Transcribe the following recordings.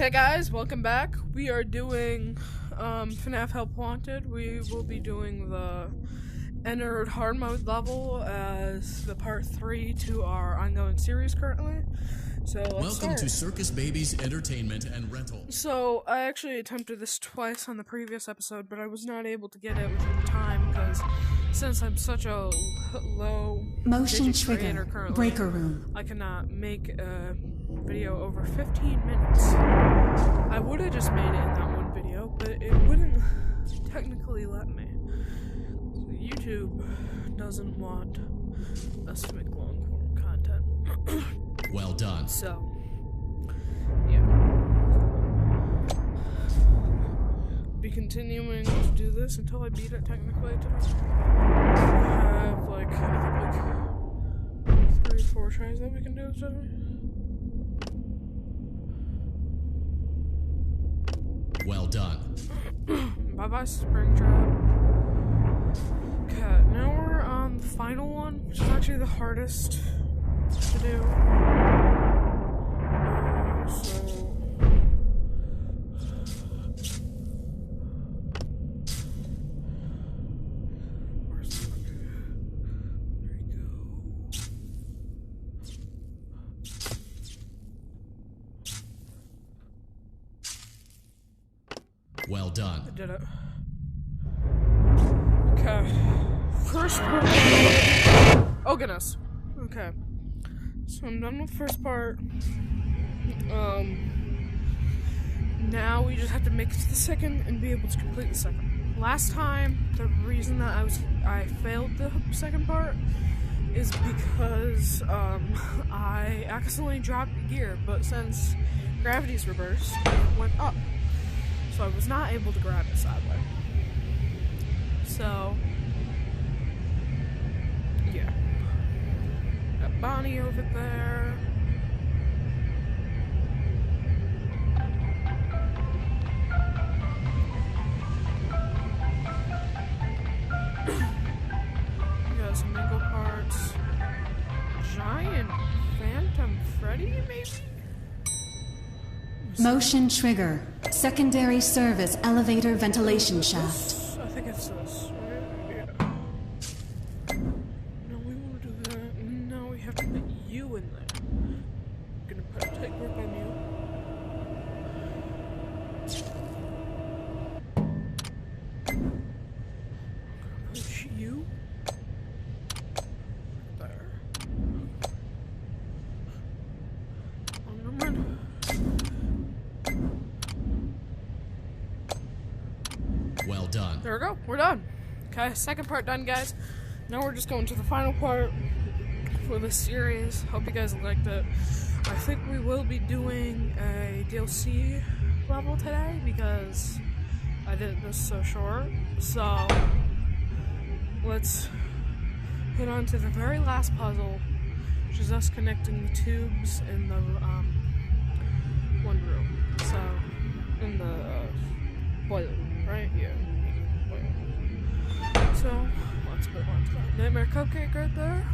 Hey guys, welcome back. We are doing FNAF Help Wanted. We will be doing the Entered Hard Mode level as the part 3 to our ongoing series currently. So let's Welcome start. to Circus Babies Entertainment and Rental. So I actually attempted this twice on the previous episode, but I was not able to get it within time because since I'm such a low motion digit creator trigger currently, breaker room. I cannot make a video over 15 minutes. I would have just made it in that one video, but it wouldn't technically let me. So YouTube doesn't want us to make long form content. Well done. So, yeah. Be continuing to do this until I beat it technically today. I have like 3 or 4 tries that we can do today. Well done. Bye bye, Springtrap. Okay, now we're on the final one, which is actually the hardest to do. Where's the one? There you go. Well done. I did it. Okay. First part. Oh goodness. Okay. So I'm done with the first part. Now we just have to make it to the second and be able to complete the second. Last time, the reason that I failed the second part is because I accidentally dropped the gear, but since gravity's reversed, it went up. So I was not able to grab it, sadly. So, yeah. Got Bonnie over there. Got some Mingle parts. Giant Phantom Freddy, maybe? Motion trigger secondary service elevator ventilation shaft. I think it's this, right? Yeah. No, we want to do that. No, we have to put you in there. I'm gonna put a tight grip on you. Put you there. Number. Well done. There we go. We're done. Okay, second part done, guys. Now we're just going to the final part for this series. Hope you guys liked it. I think we will be doing a DLC level today because I did this so short. So let's hit on to the very last puzzle, which is us connecting the tubes in the one room. So in the boiler room, right? Yeah. Boiler. So let's move on to that. Nightmare Cupcake right there.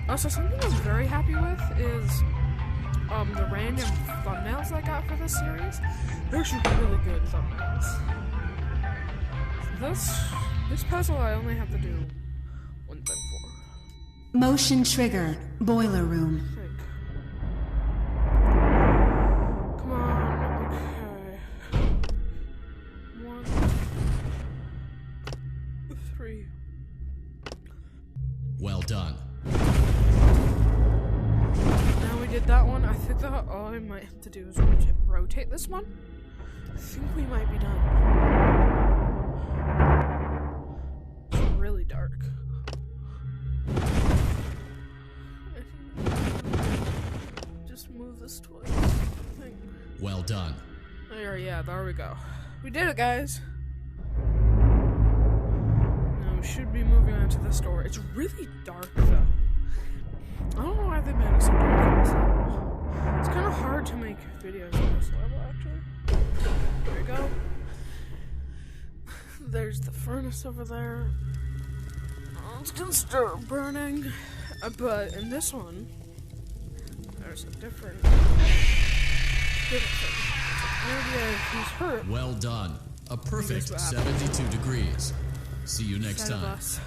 Also, something I'm very happy with is the random thumbnails I got for this series. They're actually really good thumbnails. This puzzle I only have to do one thing for. Motion trigger boiler room. I think. Come on, okay. 1, 3. Well done. Now we did that one. I think that all I might have to do is rotate this one. I think we might be done. It's really dark. I think just move this twice. I think. Well done. There we go. We did it, guys. Now we should be moving on to this door. It's really dark, though. I don't know why they made it so dark in this level. It's kind of hard to make videos on this level, actually. There we go. There's the furnace over there. Oh, it's gonna start burning. But in this one, there's a different He's hurt. Well done. A perfect Here's what happens. 72 degrees. See you next Instead of time. us.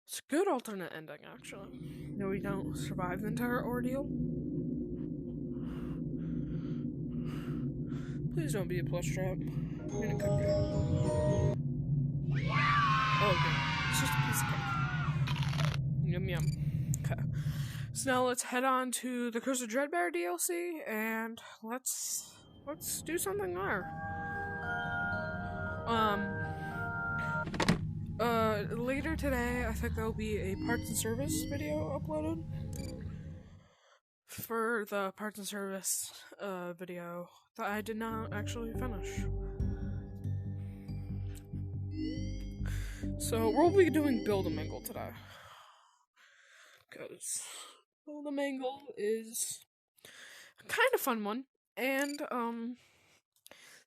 It's a good alternate ending, actually. No, we don't survive the entire ordeal. Please don't be a plush trap. I mean, it could be. Oh, okay. It's just a piece of cake. Yum yum. Okay. So now let's head on to the Curse of Dreadbear DLC and let's do something there. Later today I think there'll be a parts and service video uploaded for the parts and service video that I did not actually finish. So we'll be doing Build-A-Mingle today. Because Build-A-Mingle is a kind of fun one, and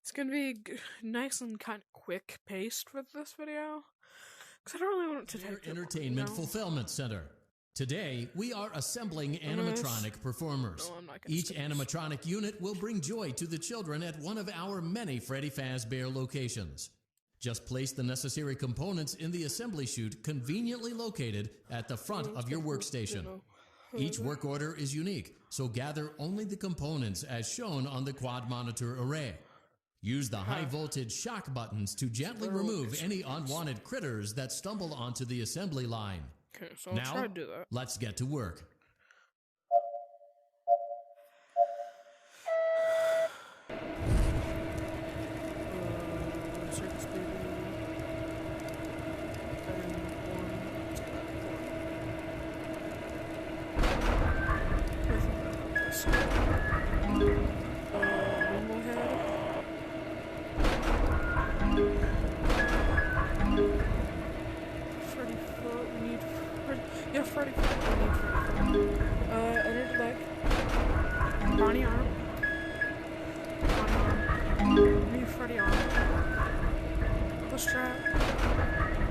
it's gonna be nice and kind of quick paced with this video, because I don't really want it to take too long, Entertainment you know? Fulfillment Center. Today, we are assembling animatronic performers. No, I'm not gonna Each skip this. animatronic unit will bring joy to the children at one of our many Freddy Fazbear locations. Just place the necessary components in the assembly chute conveniently located at the front of your workstation. Each work order is unique, so gather only the components as shown on the quad monitor array. Use the high voltage shock buttons to gently remove any unwanted critters that stumble onto the assembly line. Okay, so I'll Now, try to do that. let's get to work. Circus Baby. Freddy Foot, we need Freddy. Yeah, Freddy Foot, we need Freddy Foot. Energy Leg. Bonnie Arm. Bonnie Arm. We need Freddy Arm. The strap.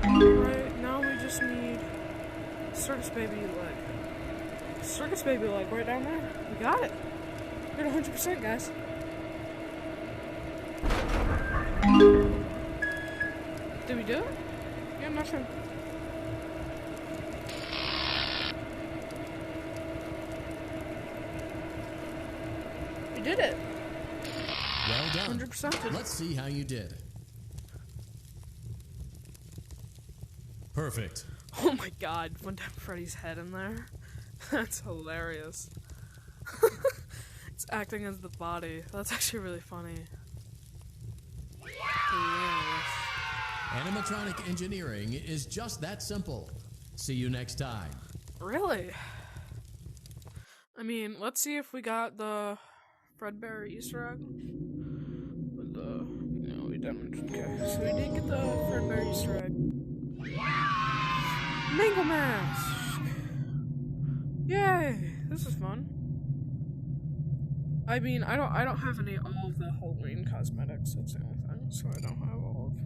Right, now we just need Circus Baby Leg. Circus Baby Leg right down there. We got it. We're at 100%, guys. Did we do it? Yeah, I'm not sure. We did it. Well done. 100%. Let's see how you did. Perfect. Oh my god, when Freddy's head in there. That's hilarious. It's acting as the body. That's actually really funny. Hilarious. Animatronic engineering is just that simple. See you next time. Really? I mean, let's see if we got the Fredbear Easter egg. With the, no, we didn't. Okay, so we did get the Fredbear Easter egg. Mangle Mask! Yay! This is fun. I mean, I don't have all of the Halloween cosmetics. That's the only thing. So I don't have all of.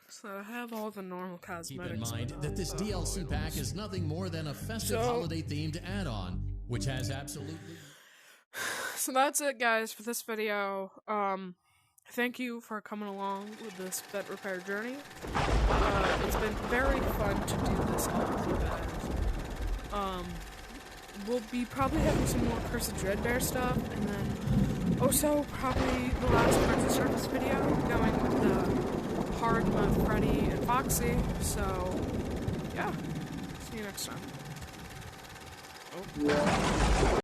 So I have all the normal Keep cosmetics. in mind but that this not the DLC Halloween pack ones. is nothing more than a festive So- holiday-themed add-on, which has absolutely... So that's it, guys, for this video. Thank you for coming along with this bed repair journey. It's been very fun to do this with you guys. We'll be probably having some more Curse of Dreadbear stuff, and then also probably the last Parts and Service video going with the Pardon of Freddy and Foxy. So, yeah. See you next time. Oh.